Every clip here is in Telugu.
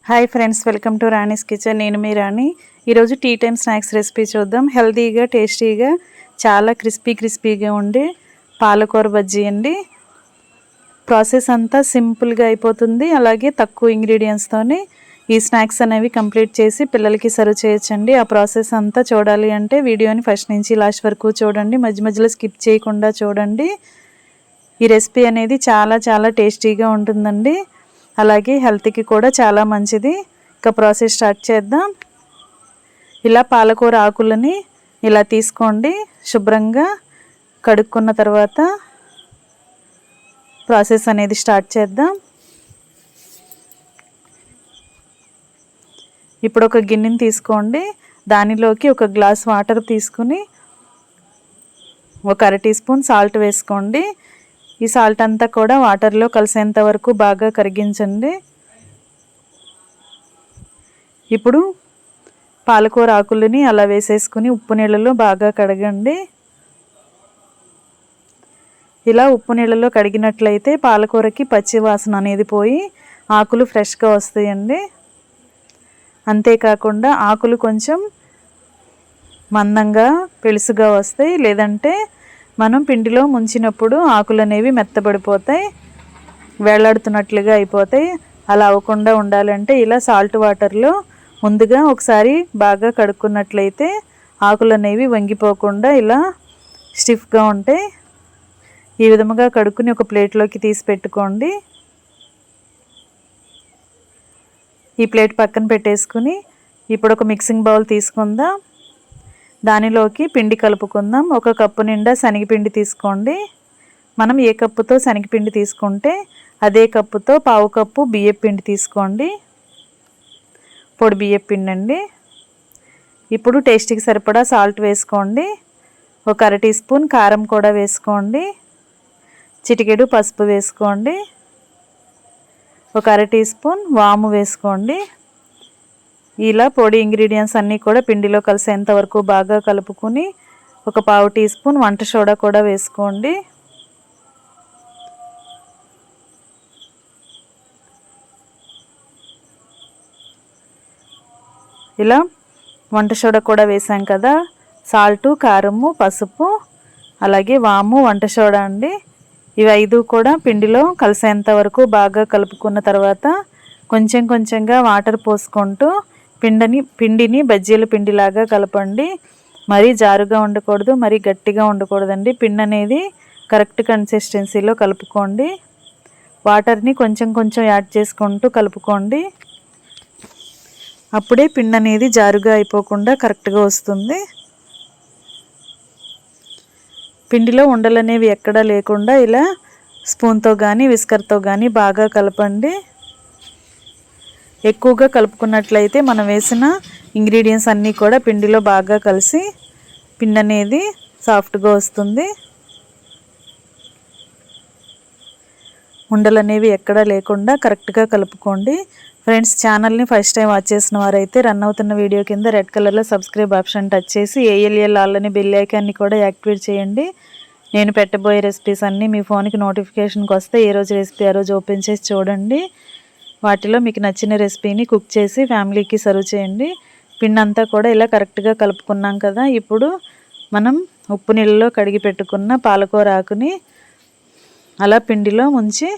Hi friends, welcome to Rani's kitchen. నేను మీ రాణి. ఈరోజు టీ టైమ్ స్నాక్స్ రెసిపీ చూద్దాం. హెల్తీగా, టేస్టీగా, చాలా క్రిస్పీగా ఉండే పాలకూర బజ్జీ అండి. ప్రాసెస్ అంతా సింపుల్గా అయిపోతుంది. అలాగే తక్కువ ఇంగ్రీడియంట్స్తోనే ఈ స్నాక్స్ అనేవి కంప్లీట్ చేసి పిల్లలకి సర్వ్ చేయొచ్చండి. ఆ ప్రాసెస్ అంతా చూడాలి అంటే వీడియోని ఫస్ట్ నుంచి లాస్ట్ వరకు చూడండి. మధ్యలో స్కిప్ చేయకుండా చూడండి. ఈ రెసిపీ అనేది చాలా టేస్టీగా ఉంటుందండి. అలాగే హెల్త్కి కూడా చాలా మంచిది. ఇక ప్రాసెస్ స్టార్ట్ చేద్దాం. ఇలా పాలకూర ఆకులని ఇలా తీసుకోండి. శుభ్రంగా కడుక్కున్న తర్వాత ప్రాసెస్ అనేది స్టార్ట్ చేద్దాం. ఇప్పుడు ఒక గిన్నెని తీసుకోండి. దానిలోకి ఒక గ్లాస్ వాటర్ తీసుకుని ఒక అర టీ స్పూన్ సాల్ట్ వేసుకోండి. ఈ సాల్ట్ అంతా కూడా వాటర్లో కలిసేంత వరకు బాగా కరిగించండి. ఇప్పుడు పాలకూర ఆకులని అలా వేసేసుకుని ఉప్పు నీళ్ళలో బాగా కడగండి. ఇలా ఉప్పు నీళ్ళలో కడిగినట్లయితే పాలకూరకి పచ్చి వాసన అనేది పోయి ఆకులు ఫ్రెష్గా వస్తాయండి. అంతేకాకుండా ఆకులు కొంచెం మందంగా పెలుసుగా వస్తాయి. లేదంటే మనం పిండిలో ముంచినప్పుడు ఆకులు అనేవి మెత్తబడిపోతాయి, వేలాడుతున్నట్లుగా అయిపోతాయి. అలా అవ్వకుండా ఉండాలంటే ఇలా సాల్ట్ వాటర్లో ముందుగా ఒకసారి బాగా కడుక్కున్నట్లయితే ఆకులు అనేవి వంగిపోకుండా ఇలా స్టిఫ్గా ఉంటాయి. ఈ విధముగా కడుక్కుని ఒక ప్లేట్లోకి తీసి పెట్టుకోండి. ఈ ప్లేట్ పక్కన పెట్టేసుకుని ఇప్పుడు ఒక మిక్సింగ్ బౌల్ తీసుకుందాం. దానిలోకి పిండి కలుపుకుందాం. ఒక కప్పు నిండా శనగపిండి తీసుకోండి. మనం ఏ కప్పుతో శనగపిండి తీసుకుంటే అదే కప్పుతో పావు కప్పు బియ్యం పిండి తీసుకోండి. పొడి బియ్యం పిండి అండి. ఇప్పుడు టేస్ట్కి సరిపడా సాల్ట్ వేసుకోండి. ఒక అర టీ స్పూన్ కారం కూడా వేసుకోండి. చిటికెడు పసుపు వేసుకోండి. ఒక అర టీ స్పూన్ వాము వేసుకోండి. ఇలా పొడి ఇంగ్రీడియంట్స్ అన్నీ కూడా పిండిలో కలిసేంత వరకు బాగా కలుపుకొని ఒక పావు టీ స్పూన్ వంట సోడా కూడా వేసుకోండి. ఇలా వంట సోడా కూడా వేసాం కదా. సాల్టు, కారము, పసుపు, అలాగే వాము, వంట సోడా అండి. ఇవి 5 కూడా పిండిలో కలిసేంత వరకు బాగా కలుపుకున్న తర్వాత కొంచెంగా వాటర్ పోసుకుంటూ పిండిని బజ్జీల పిండిలాగా కలపండి. మరీ జారుగా ఉండకూడదు, మరీ గట్టిగా ఉండకూడదండి. పిండి అనేది కరెక్ట్ కన్సిస్టెన్సీలో కలుపుకోండి. వాటర్ని కొంచెం యాడ్ చేసుకుంటూ కలుపుకోండి. అప్పుడే పిండి అనేది జారుగా అయిపోకుండా కరెక్ట్గా వస్తుంది. పిండిలో ఉండలు అనేవి ఎక్కడా లేకుండా ఇలా స్పూన్తో కానీ విస్కర్తో కానీ బాగా కలపండి. ఎక్కువగా కలుపుకున్నట్లయితే మనం వేసిన ఇంగ్రీడియంట్స్ అన్నీ కూడా పిండిలో బాగా కలిసి పిండి అనేది సాఫ్ట్గా వస్తుంది. ఉండలు అనేవి ఎక్కడా లేకుండా కరెక్ట్గా కలుపుకోండి. ఫ్రెండ్స్, ఛానల్ని ఫస్ట్ టైం వాచ్ చేసిన వారైతే రన్ అవుతున్న వీడియో కింద రెడ్ కలర్లో సబ్స్క్రైబ్ ఆప్షన్ టచ్ చేసి ALL ఆల్ అని బెల్ ఐకాన్ని కూడా యాక్టివేట్ చేయండి. నేను పెట్టబోయే రెసిపీస్ అన్నీ మీ ఫోన్కి నోటిఫికేషన్కి వస్తే ఏ రోజు రెసిపీ ఆ రోజు ఓపెన్ చేసి చూడండి. వాటిలో మీకు నచ్చిన రెసిపీని కుక్ చేసి ఫ్యామిలీకి సర్వ్ చేయండి. పిండి అంతా కూడా ఇలా కరెక్ట్గా కలుపుకున్నాం కదా. ఇప్పుడు మనం ఉప్పు నీళ్ళలో కడిగి పెట్టుకున్న పాలకూర ఆకుని అలా పిండిలో ముంచి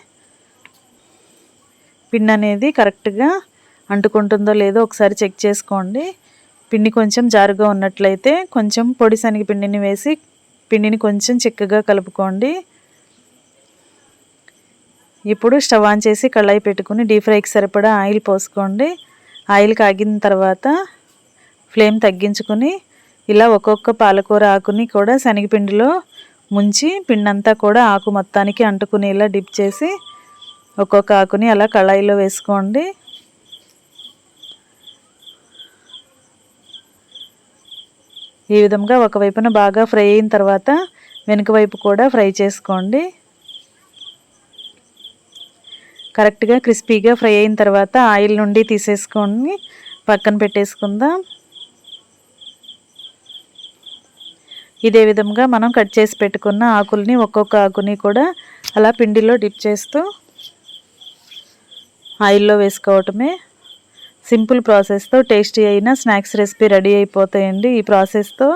పిండి అనేది కరెక్ట్గా అంటుకుంటుందో లేదో ఒకసారి చెక్ చేసుకోండి. పిండి కొంచెం జారుగా ఉన్నట్లయితే కొంచెం పొడి శనగపిండిని వేసి పిండిని కొంచెం చిక్కగా కలుపుకోండి. ఇప్పుడు స్టవ్ ఆన్ చేసి కళాయి పెట్టుకుని డీప్ ఫ్రైకి సరిపడా ఆయిల్ పోసుకోండి. ఆయిల్ కాగిన తర్వాత ఫ్లేమ్ తగ్గించుకొని ఇలా ఒక్కొక్క పాలకూర ఆకుని కూడా శనగపిండిలో ముంచి పిండి అంతా కూడా ఆకు మొత్తానికి అంటుకునేలా డిప్ చేసి ఒక్కొక్క ఆకుని అలా కళాయిలో వేసుకోండి. ఈ విధంగా ఒకవైపున బాగా ఫ్రై అయిన తర్వాత వెనుక వైపు కూడా ఫ్రై చేసుకోండి. కరెక్ట్గా క్రిస్పీగా ఫ్రై అయిన తర్వాత ఆయిల్ నుండి తీసేసుకొని పక్కన పెట్టేసుకుందాం. ఇదే విధంగా మనం కట్ చేసి పెట్టుకున్న ఆకుల్ని ఒక్కొక్క ఆకుని కూడా అలా పిండిలో డిప్ చేస్తూ ఆయిల్లో వేసుకోవటమే. సింపుల్ ప్రాసెస్తో టేస్టీ అయిన స్నాక్స్ రెసిపీ రెడీ అయిపోతాయండి. ఈ ప్రాసెస్తో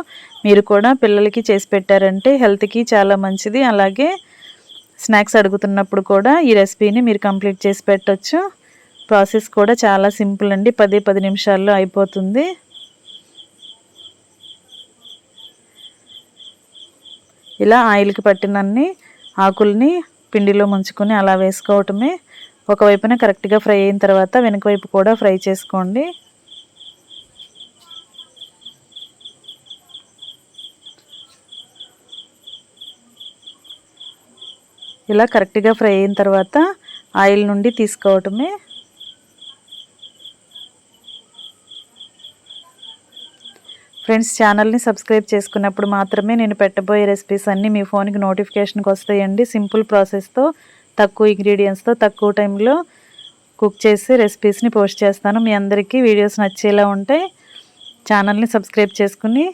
మీరు కూడా పిల్లలకి చేసి పెట్టారంటే హెల్త్కి చాలా మంచిది. అలాగే స్నాక్స్ అడుగుతున్నప్పుడు కూడా ఈ రెసిపీని మీరు కంప్లీట్ చేసి పెట్టొచ్చు. ప్రాసెస్ కూడా చాలా సింపుల్ అండి. 10 నిమిషాల్లో అయిపోతుంది. ఇలా ఆయిల్కి పట్టినన్ని ఆకుల్ని పిండిలో ముంచుకొని అలా వేసుకోవటమే. ఒకవైపున కరెక్ట్గా ఫ్రై అయిన తర్వాత వెనక వైపు కూడా ఫ్రై చేసుకోండి. ఇలా కరెక్ట్గా ఫ్రై అయిన తర్వాత ఆయిల్ నుండి తీసుకోవటమే. ఫ్రెండ్స్, ఛానల్ని సబ్స్క్రైబ్ చేసుకున్నప్పుడు మాత్రమే నేను పెట్టబోయే రెసిపీస్ అన్నీ మీ ఫోన్కి నోటిఫికేషన్కి వస్తాయండి. సింపుల్ ప్రాసెస్తో తక్కువ ఇంగ్రీడియంట్స్తో తక్కువ టైంలో కుక్ చేసి రెసిపీస్ని పోస్ట్ చేస్తాను. మీ అందరికీ వీడియోస్ నచ్చేలా ఉంటాయి. ఛానల్ని సబ్స్క్రైబ్ చేసుకుని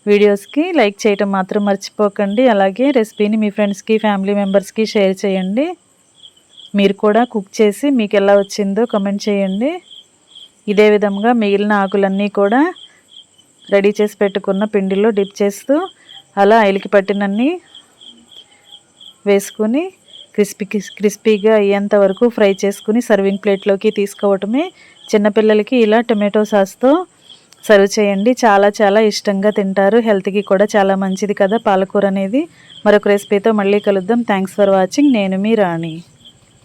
వీడియోస్కి లైక్ చేయటం మాత్రం మర్చిపోకండి. అలాగే రెసిపీని మీ ఫ్రెండ్స్కి ఫ్యామిలీ మెంబర్స్కి షేర్ చేయండి. మీరు కూడా కుక్ చేసి మీకు ఎలా వచ్చిందో కమెంట్ చేయండి. ఇదే విధంగా మిగిలిన ఆకులన్నీ కూడా రెడీ చేసి పెట్టుకున్న పిండిలో డిప్ చేస్తూ అలా ఆయిల్కి పట్టినన్ని వేసుకుని క్రిస్పీగా అయ్యేంత వరకు ఫ్రై చేసుకుని సర్వింగ్ ప్లేట్లోకి తీసుకోవటమే. చిన్నపిల్లలకి ఇలా టొమాటో సాస్తో సర్వ్ చేయండి. చాలా చాలా ఇష్టంగా తింటారు. హెల్త్కి కూడా చాలా మంచిది కదా పాలకూర అనేది. మరొక రెసిపీతో మళ్ళీ కలుద్దాం. Thanks for watching. నేను మీ రాణి.